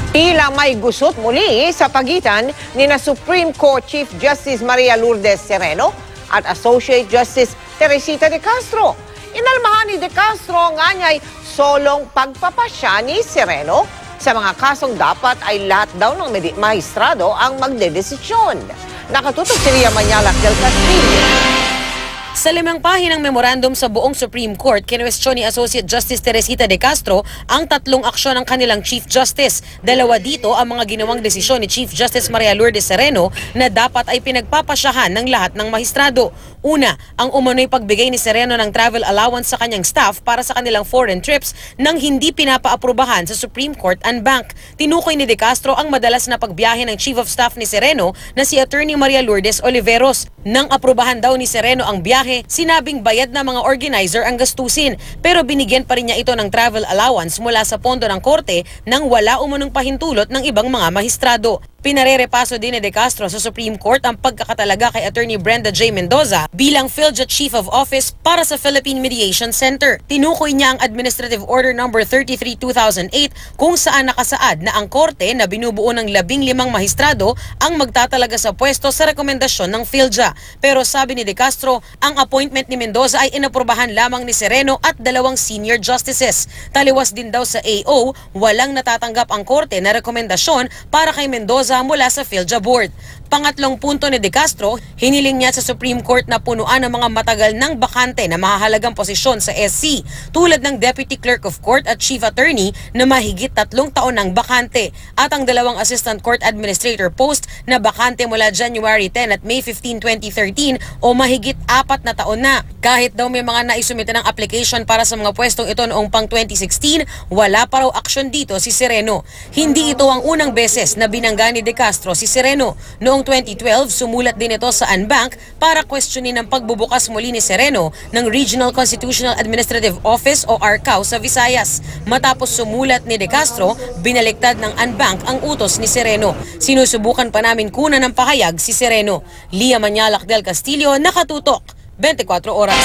Tila may gusot muli sa pagitan ni Supreme Court Chief Justice Maria Lourdes Sereno at Associate Justice Teresita de Castro. Inalmahan ni de Castro nga niya'y solong pagpapasya ni Sereno sa mga kasong dapat ay lahat daw ng maestrado ang magdedesisyon. Nakatutok si Ria Manyalak del Castillo. Sa 5 pahinang memorandum sa buong Supreme Court, kinwestiyon ni Associate Justice Teresita de Castro ang 3 aksyon ng kanilang Chief Justice. 2 dito ang mga ginawang desisyon ni Chief Justice Maria Lourdes Sereno na dapat ay pinagpapasyahan ng lahat ng mahistrado. Una, ang umano'y pagbigay ni Sereno ng travel allowance sa kanyang staff para sa kanilang foreign trips nang hindi pinapaaprubahan sa Supreme Court and Bank. Tinukoy ni de Castro ang madalas na pagbiyahe ng Chief of Staff ni Sereno na si Attorney Maria Lourdes Oliveros. Nang aprubahan daw ni Sereno ang biyahe, sinabing bayad na mga organizer ang gastusin, pero binigyan pa rin niya ito ng travel allowance mula sa pondo ng korte nang wala umunong pahintulot ng ibang mga mahistrado. Pinarerepaso din ni de Castro sa Supreme Court ang pagkakatalaga kay Attorney Brenda J. Mendoza bilang PhilJA Chief of Office para sa Philippine Mediation Center. Tinukoy niya ang Administrative Order No. 33/2008 kung saan nakasaad na ang korte na binubuo ng 15 mahistrado ang magtatalaga sa pwesto sa rekomendasyon ng PhilJA. Pero sabi ni de Castro, ang appointment ni Mendoza ay inaprubahan lamang ni Sereno at 2 senior justices. Taliwas din daw sa AO, walang natatanggap ang korte na rekomendasyon para kay Mendoza mula sa PhilJA Board. Pangatlong punto ni de Castro, hiniling niya sa Supreme Court na punuan ang mga matagal ng bakante na mahahalagang posisyon sa SC tulad ng Deputy Clerk of Court at Chief Attorney na mahigit 3 taon ng bakante at ang 2 Assistant Court Administrator post na bakante mula January 10 at May 15, 2013 o mahigit 4 na taon na. Kahit daw may mga naisumite ng application para sa mga pwestong ito noong pang 2016, wala pa raw aksyon dito si Sereno. Hindi ito ang unang beses na binangga ni de Castro si Sereno. Noong 2012, sumulat din ito sa Unbank para questionin ang pagbubukas muli ni Sereno ng Regional Constitutional Administrative Office o RCAO sa Visayas. Matapos sumulat ni de Castro, binaliktad ng Unbank ang utos ni Sereno. Sinusubukan pa namin kunan ng pahayag si Sereno. Lia Manyalak del Castillo, nakatutok, 24 oras.